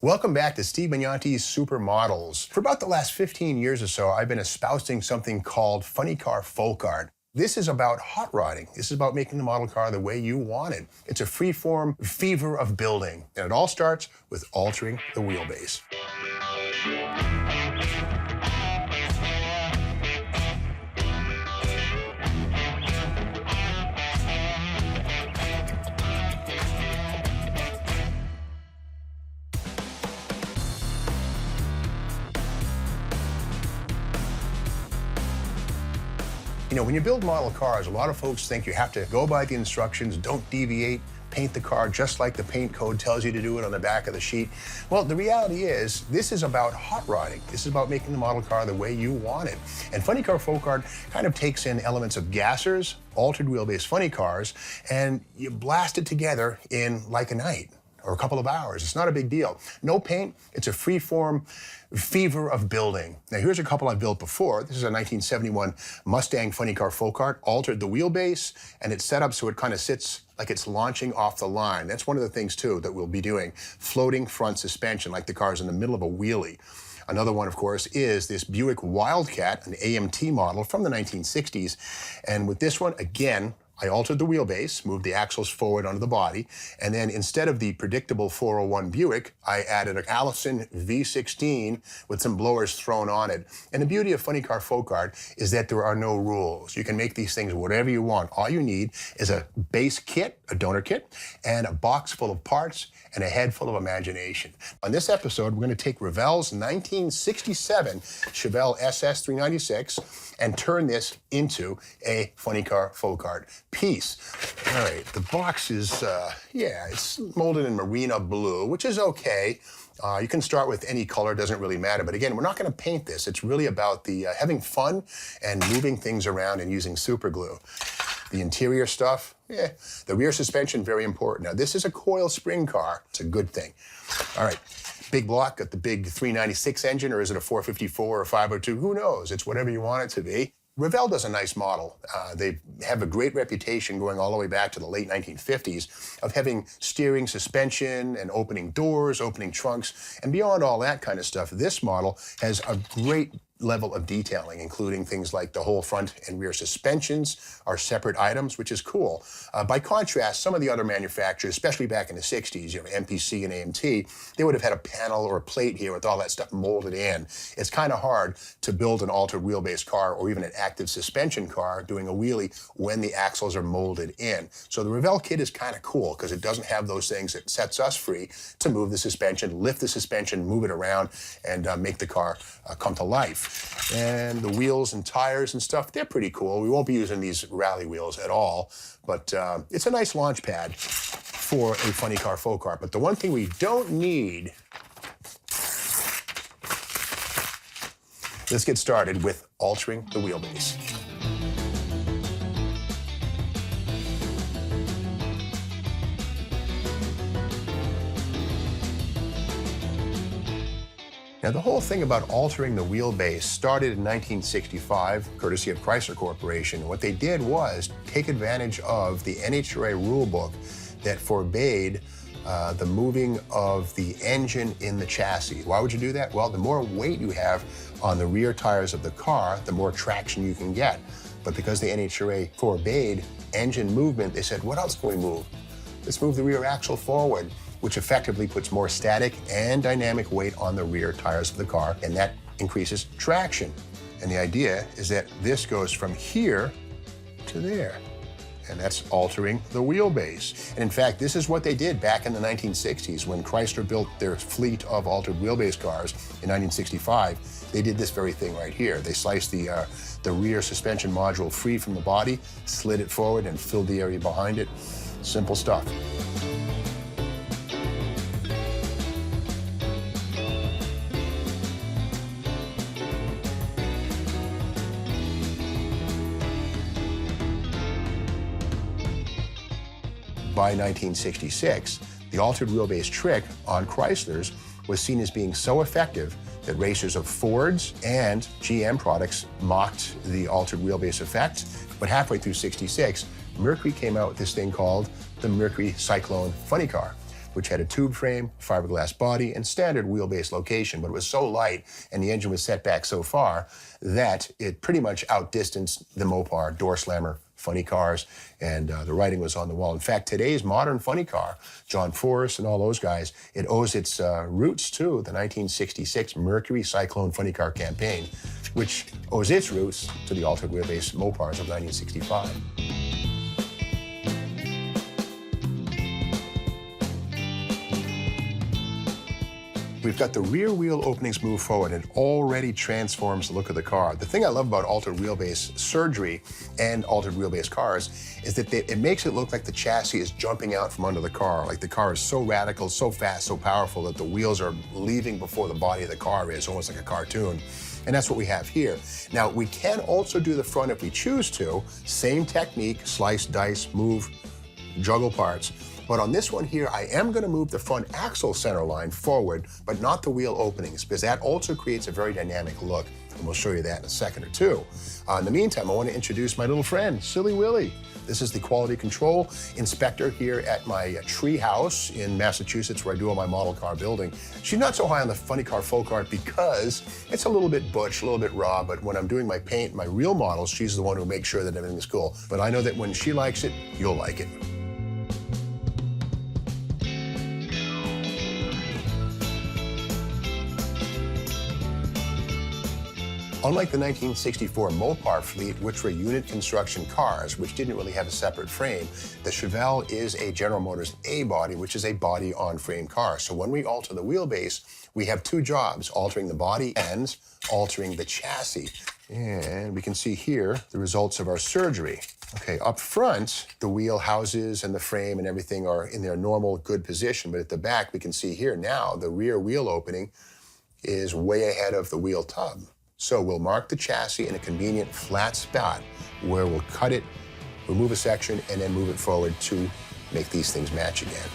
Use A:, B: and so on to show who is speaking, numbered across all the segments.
A: Welcome back to Steve Magnante's Supermodels. For about the last 15 years or so, I've been espousing something called funny car folk art. This is about hot rodding. This is about making the model car the way you want it. It's a free-form fever of building, and it all starts with altering the wheelbase. You know, when you build model cars, a lot of folks think you have to go by the instructions, don't deviate, paint the car just like the paint code tells you to do it on the back of the sheet. Well, the reality is, this is about hot rodding. This is about making the model car the way you want it. And funny car folk art kind of takes in elements of gassers, altered wheelbase funny cars, and you blast it together in like a night or a couple of hours. It's not a big deal. No paint, it's a free-form fever of building. Now, here's a couple I've built before. This is a 1971 Mustang funny car folk art, altered the wheelbase, and it's set up so it kind of sits like it's launching off the line. That's one of the things, too, that we'll be doing. Floating front suspension, like the car's in the middle of a wheelie. Another one, of course, is this Buick Wildcat, an AMT model from the 1960s. And with this one, again, I altered the wheelbase, moved the axles forward onto the body, and then instead of the predictable 401 Buick, I added an Allison V16 with some blowers thrown on it. And the beauty of funny car folk art is that there are no rules. You can make these things whatever you want. All you need is a base kit, a donor kit, and a box full of parts and a head full of imagination. On this episode, we're going to take Revelle's 1967 Chevelle SS396 and turn this into a funny car folk art piece. All right, the box is, it's molded in Marina Blue, which is okay. You can start with any color, doesn't really matter. But again, we're not going to paint this. It's really about the having fun and moving things around and using super glue. The interior stuff, the rear suspension, very important. Now, this is a coil spring car. It's a good thing. All right, big block, got the big 396 engine, or is it a 454 or 502? Who knows? It's whatever you want it to be. Revelle does a nice model. They have a great reputation going all the way back to the late 1950s of having steering, suspension, and opening doors, opening trunks, and beyond all that kind of stuff, this model has a great level of detailing, including things like the whole front and rear suspensions are separate items, which is cool. By contrast, some of the other manufacturers, especially back in the 60s, you know, MPC and AMT, they would have had a panel or a plate here with all that stuff molded in. It's kind of hard to build an altered wheelbase car or even an active suspension car doing a wheelie when the axles are molded in. So the Revelle kit is kind of cool because it doesn't have those things. It sets us free to move the suspension, lift the suspension, move it around, and make the car come to life. And the wheels and tires and stuff, they're pretty cool. We won't be using these rally wheels at all, but it's a nice launch pad for a funny car folk art. But the one thing we don't need, let's get started with altering the wheelbase. Now, the whole thing about altering the wheelbase started in 1965, courtesy of Chrysler Corporation. What they did was take advantage of the NHRA rulebook that forbade the moving of the engine in the chassis. Why would you do that? Well, the more weight you have on the rear tires of the car, the more traction you can get. But because the NHRA forbade engine movement, they said, what else can we move? Let's move the rear axle forward, which effectively puts more static and dynamic weight on the rear tires of the car, and that increases traction. And the idea is that this goes from here to there, and that's altering the wheelbase. And in fact, this is what they did back in the 1960s when Chrysler built their fleet of altered wheelbase cars in 1965. They did this very thing right here. They sliced the rear suspension module free from the body, slid it forward, and filled the area behind it. Simple stuff. By 1966, the altered wheelbase trick on Chryslers was seen as being so effective that racers of Ford's and GM products mocked the altered wheelbase effect. But halfway through '66, Mercury came out with this thing called the Mercury Cyclone Funny Car. which had a tube frame, fiberglass body, and standard wheelbase location, but it was so light and the engine was set back so far that it pretty much outdistanced the Mopar door slammer funny cars, and the writing was on the wall. In fact, today's modern funny car, John Forrest and all those guys, it owes its roots to the 1966 Mercury Cyclone funny car campaign, which owes its roots to the altered wheelbase Mopars of 1965. We've got the rear wheel openings move forward and it already transforms the look of the car. The thing I love about altered wheelbase surgery and altered wheelbase cars is that it makes it look like the chassis is jumping out from under the car. Like the car is so radical, so fast, so powerful that the wheels are leaving before the body of the car is, almost like a cartoon. And that's what we have here. Now, we can also do the front if we choose to. Same technique, slice, dice, move, juggle parts. But on this one here, I am going to move the front axle center line forward, but not the wheel openings, because that also creates a very dynamic look. And we'll show you that in a second or two. In the meantime, I want to introduce my little friend, Silly Willy. This is the quality control inspector here at my tree house in Massachusetts, where I do all my model car building. She's not so high on the funny car folk art because it's a little bit butch, a little bit raw, but when I'm doing my paint, my real models, she's the one who makes sure that everything is cool. But I know that when she likes it, you'll like it. Unlike the 1964 Mopar fleet, which were unit construction cars, which didn't really have a separate frame, the Chevelle is a General Motors A-body, which is a body-on-frame car. So when we alter the wheelbase, we have two jobs, altering the body and altering the chassis. And we can see here the results of our surgery. Okay, up front, the wheel houses and the frame and everything are in their normal, good position. But at the back, we can see here now, the rear wheel opening is way ahead of the wheel tub. So we'll mark the chassis in a convenient flat spot where we'll cut it, remove a section, and then move it forward to make these things match again.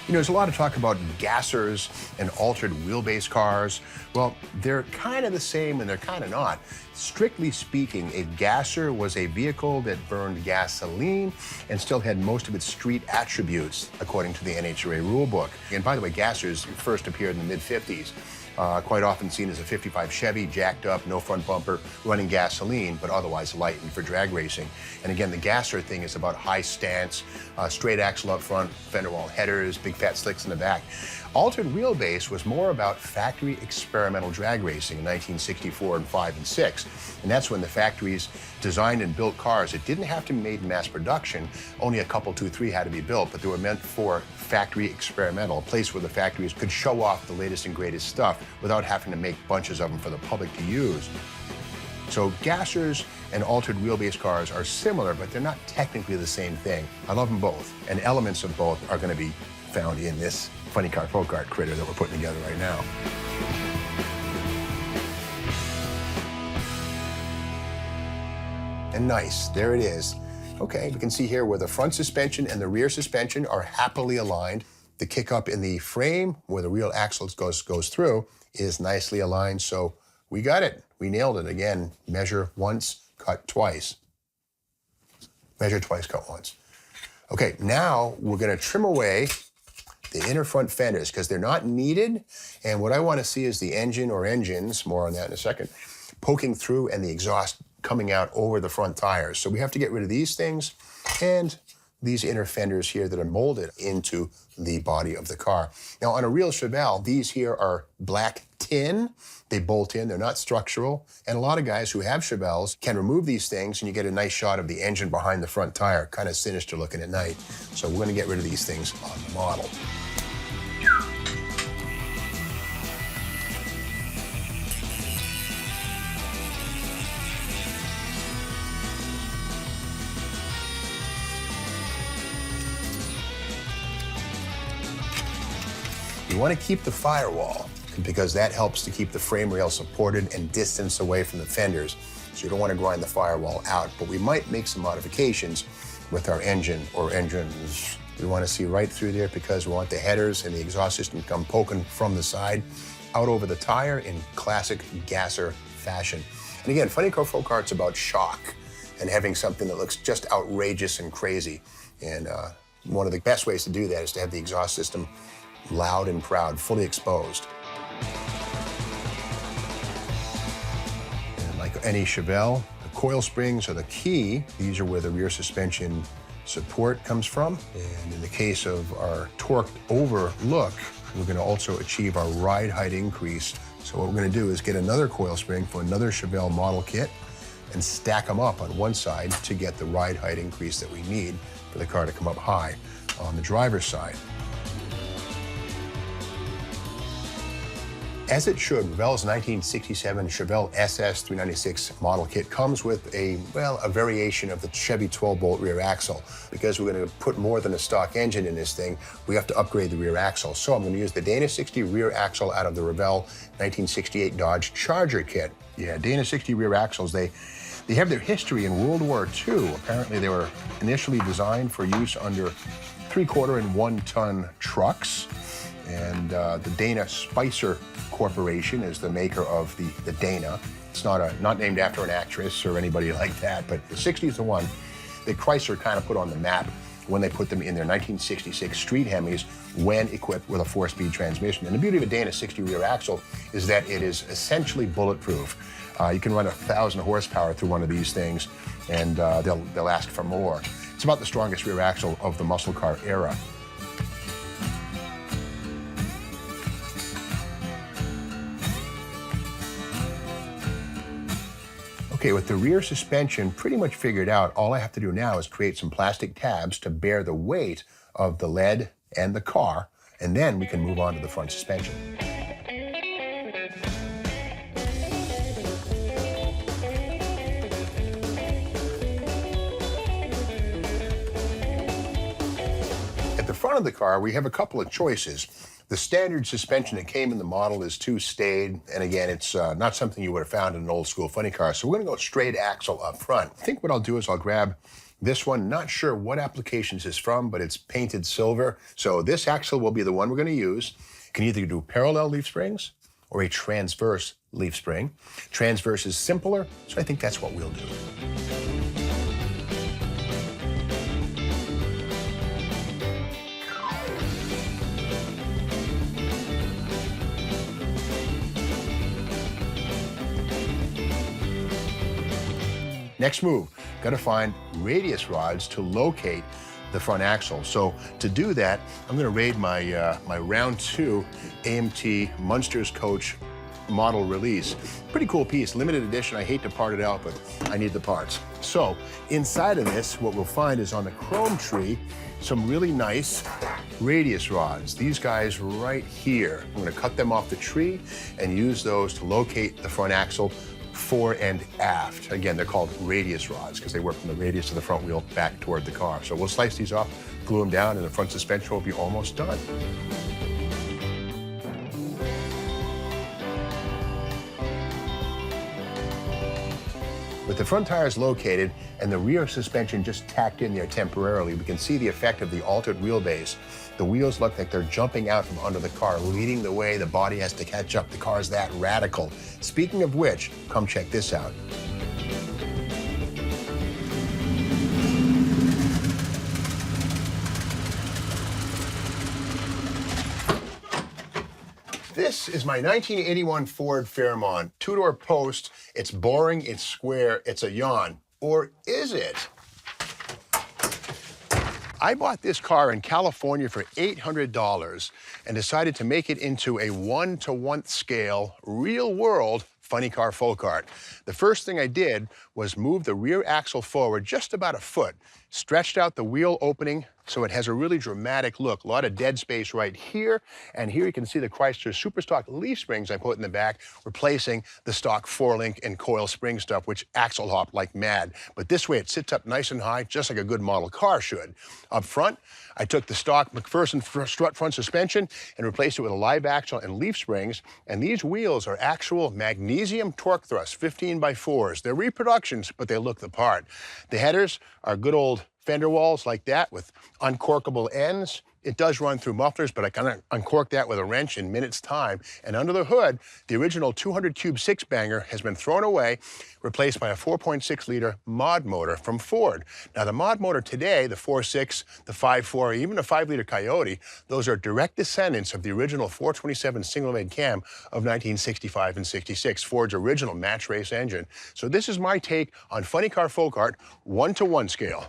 A: You know, there's a lot of talk about gassers and altered wheelbase cars. Well, they're kind of the same and they're kind of not. Strictly speaking, a gasser was a vehicle that burned gasoline and still had most of its street attributes, according to the NHRA rulebook. And by the way, gassers first appeared in the mid-50s. Quite often seen as a 55 Chevy, jacked up, no front bumper, running gasoline, but otherwise light and for drag racing. And again, the gasser thing is about high stance, straight axle up front, fender wall headers, big fat slicks in the back. Altered wheelbase was more about factory experimental drag racing in 1964 and 5 and 6. And that's when the factories designed and built cars that didn't have to be made in mass production. Only a couple, 2, 3 had to be built, but they were meant for factory experimental, a place where the factories could show off the latest and greatest stuff without having to make bunches of them for the public to use. So gassers and altered wheelbase cars are similar, but they're not technically the same thing. I love them both, and elements of both are going to be found in this funny car folk art critter that we're putting together right now. And nice, there it is. Okay, we can see here where the front suspension and the rear suspension are happily aligned. The kick up in the frame where the rear axle goes through is nicely aligned, so we got it. We nailed it. Again, measure once, cut twice. Measure twice, cut once. Okay, now we're gonna trim away the inner front fenders because they're not needed. And what I want to see is the engine or engines, more on that in a second, poking through and the exhaust coming out over the front tires. So we have to get rid of these things and these inner fenders here that are molded into the body of the car. Now on a real Chevelle, these here are black tin. They bolt in, they're not structural. And a lot of guys who have Chevelles can remove these things and you get a nice shot of the engine behind the front tire, kind of sinister looking at night. So we're gonna get rid of these things on the model. You want to keep the firewall because that helps to keep the frame rail supported and distance away from the fenders. So you don't want to grind the firewall out, but we might make some modifications with our engine or engines. We want to see right through there because we want the headers and the exhaust system to come poking from the side out over the tire in classic gasser fashion. And again, funny car folk art's about shock. and having something that looks just outrageous and crazy. And one of the best ways to do that is to have the exhaust system loud and proud, fully exposed. And like any Chevelle, the coil springs are the key. These are where the rear suspension support comes from. And in the case of our torqued over look, we're going to also achieve our ride height increase. So what we're going to do is get another coil spring for another Chevelle model kit and stack them up on one side to get the ride height increase that we need for the car to come up high on the driver's side. As it should, Chevelle's 1967 Chevelle SS 396 model kit comes with a variation of the Chevy 12-bolt rear axle. Because we're going to put more than a stock engine in this thing, we have to upgrade the rear axle. So I'm going to use the Dana 60 rear axle out of the Revell 1968 Dodge Charger kit. Yeah, Dana 60 rear axles, they have their history in World War II. Apparently they were initially designed for use under 3/4 and 1-ton trucks. And the Dana Spicer Corporation is the maker of the Dana. It's not named after an actress or anybody like that, but the 60 is the one that Chrysler kind of put on the map when they put them in their 1966 street Hemis when equipped with a 4-speed transmission. And the beauty of a Dana 60 rear axle is that it is essentially bulletproof. You can run 1,000 horsepower through one of these things, and they'll ask for more. It's about the strongest rear axle of the muscle car era. Okay, with the rear suspension pretty much figured out, all I have to do now is create some plastic tabs to bear the weight of the lead and the car, and then we can move on to the front suspension. At the front of the car, we have a couple of choices. The standard suspension that came in the model is two-stayed, and again, it's not something you would have found in an old-school funny car, so we're going to go straight axle up front. I think what I'll do is I'll grab this one. Not sure what applications it's from, but it's painted silver, so this axle will be the one we're going to use. You can either do parallel leaf springs or a transverse leaf spring. Transverse is simpler, so I think that's what we'll do. Next move, got to find radius rods to locate the front axle. So to do that, I'm going to raid my round 2 AMT Munsters Coach model release. Pretty cool piece, limited edition. I hate to part it out, but I need the parts. So inside of this, what we'll find is on the chrome tree, some really nice radius rods. These guys right here. I'm going to cut them off the tree and use those to locate the front axle fore and aft. Again, they're called radius rods because they work from the radius of the front wheel back toward the car. So we'll slice these off, glue them down, and the front suspension will be almost done. With the front tires located and the rear suspension just tacked in there temporarily, we can see the effect of the altered wheelbase. The wheels look like they're jumping out from under the car, leading the way. The body has to catch up. The car's that radical. Speaking of which, come check this out. This is my 1981 Ford Fairmont. 2-door post. It's boring, it's square, it's a yawn. Or is it? I bought this car in California for $800 and decided to make it into a 1-to-1 scale, real-world funny car folk art. The first thing I did was move the rear axle forward just about a foot, stretched out the wheel opening so it has a really dramatic look. A lot of dead space right here, and here you can see the Chrysler Superstock leaf springs I put in the back, replacing the stock 4-link and coil spring stuff, which axle hop like mad. But this way it sits up nice and high, just like a good model car should. Up front, I took the stock McPherson strut front suspension and replaced it with a live axle and leaf springs, and these wheels are actual magnesium torque thrust 15x4s. They're reproductions, but they look the part. The headers are good old fender walls like that with uncorkable ends. It does run through mufflers, but I kind of uncork that with a wrench in minutes time. And under the hood, the original 200 cube six-banger has been thrown away, replaced by a 4.6 liter mod motor from Ford. Now the mod motor today, the 4.6, the 5.4, even the 5 liter Coyote, those are direct descendants of the original 427 single-made cam of 1965 and 66, Ford's original match race engine. So this is my take on funny car folk art, 1-to-1 scale.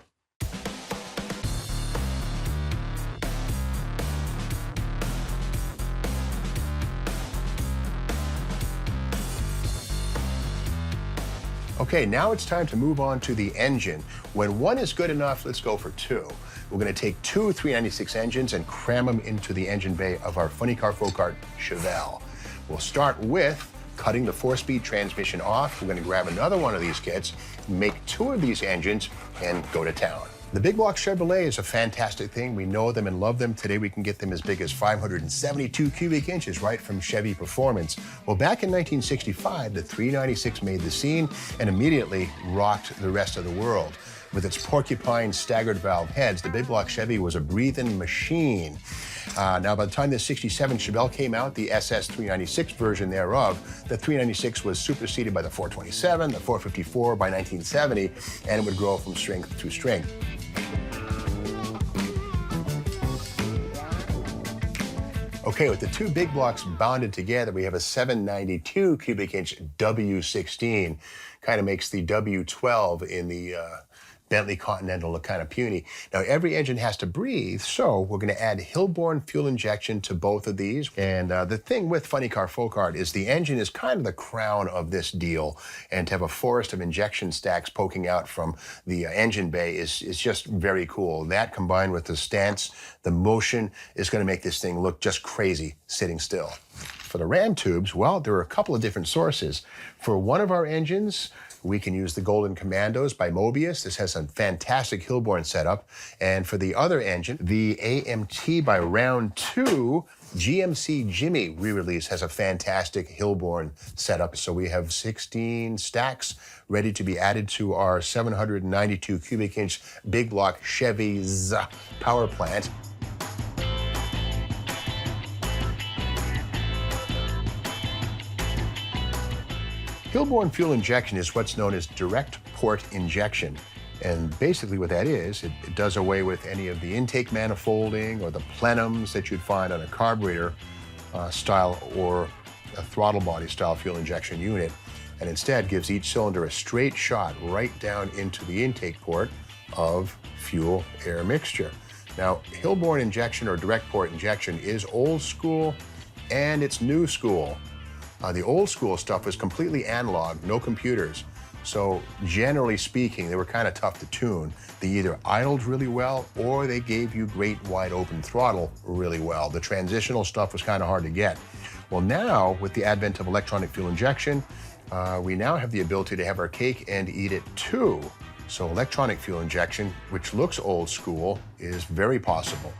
A: Okay, now it's time to move on to the engine. When one is good enough, let's go for two. We're gonna take two 396 engines and cram them into the engine bay of our funny car folk art Chevelle. We'll start with cutting the 4-speed transmission off. We're gonna grab another one of these kits, make two of these engines, and go to town. The big block Chevrolet is a fantastic thing. We know them and love them. Today we can get them as big as 572 cubic inches right from Chevy Performance. Well, back in 1965, the 396 made the scene and immediately rocked the rest of the world. With its porcupine staggered valve heads, the big block Chevy was a breathing machine. Now, by the time the 67 Chevelle came out, the SS 396 version thereof, the 396 was superseded by the 427, the 454 by 1970, and it would grow from strength to strength. Okay, with the two big blocks bonded together, we have a 792 cubic inch W16. Kind of makes the W12 in the Bentley Continental look kind of puny. Now, every engine has to breathe, so we're going to add Hillborn fuel injection to both of these. And the thing with funny car folk art is the engine is kind of the crown of this deal, and to have a forest of injection stacks poking out from the engine bay is just very cool. That combined with the stance, the motion, is going to make this thing look just crazy sitting still. For the ram tubes, well, there are a couple of different sources. For one of our engines, we can use the Golden Commandos by Mobius. This has a fantastic Hillborn setup. And for the other engine, the AMT by Round 2, GMC Jimmy re-release has a fantastic Hillborn setup. So we have 16 stacks ready to be added to our 792 cubic inch big block Chevy's power plant. Hillborn fuel injection is what's known as direct port injection. And basically what that is, it does away with any of the intake manifolding or the plenums that you'd find on a carburetor style or a throttle body style fuel injection unit, and instead gives each cylinder a straight shot right down into the intake port of fuel air mixture. Now, Hillborn injection or direct port injection is old school and it's new school. The old school stuff was completely analog, no computers. So generally speaking, they were kind of tough to tune. They either idled really well or they gave you great wide open throttle really well. The transitional stuff was kind of hard to get. Well, now with the advent of electronic fuel injection, we now have the ability to have our cake and eat it too. So electronic fuel injection, which looks old school, is very possible.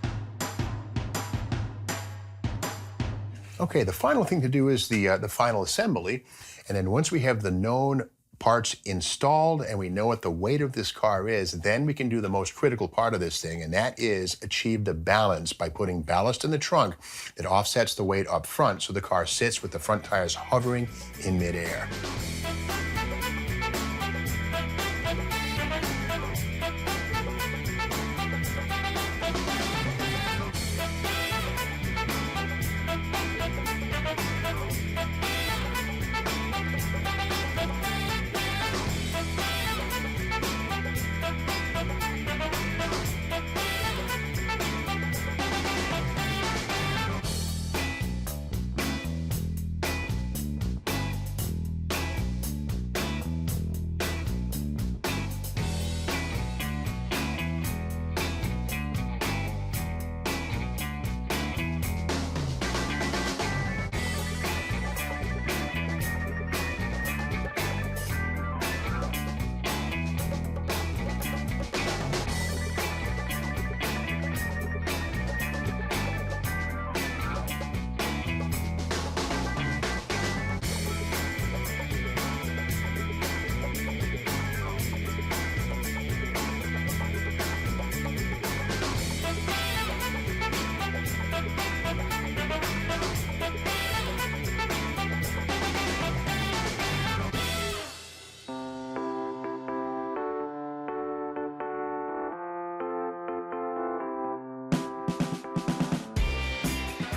A: Okay, the final thing to do is the final assembly. And then once we have the known parts installed and we know what the weight of this car is, then we can do the most critical part of this thing, and that is achieve the balance by putting ballast in the trunk that offsets the weight up front so the car sits with the front tires hovering in midair.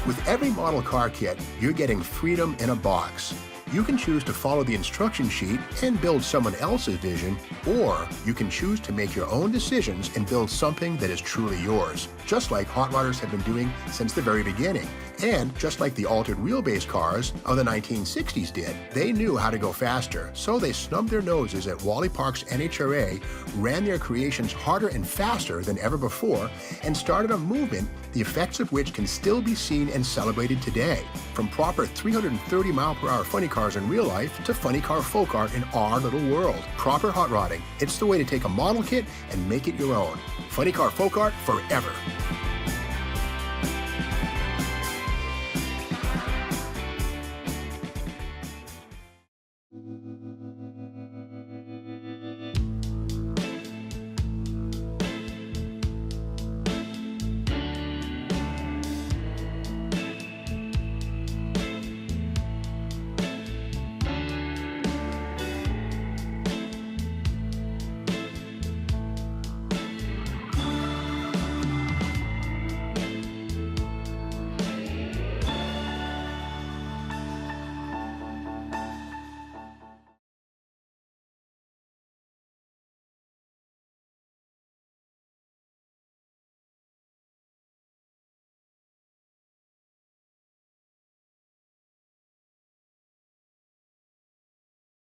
A: With every model car kit, you're getting freedom in a box. You can choose to follow the instruction sheet and build someone else's vision, or you can choose to make your own decisions and build something that is truly yours, just like hot rodders have been doing since the very beginning. And just like the altered wheelbase cars of the 1960s did, they knew how to go faster, so they snubbed their noses at Wally Park's NHRA, ran their creations harder and faster than ever before, and started a movement the effects of which can still be seen and celebrated today. From proper 330-mile-per-hour funny cars in real life to funny car folk art in our little world. Proper hot rodding, it's the way to take a model kit and make it your own. Funny car folk art forever.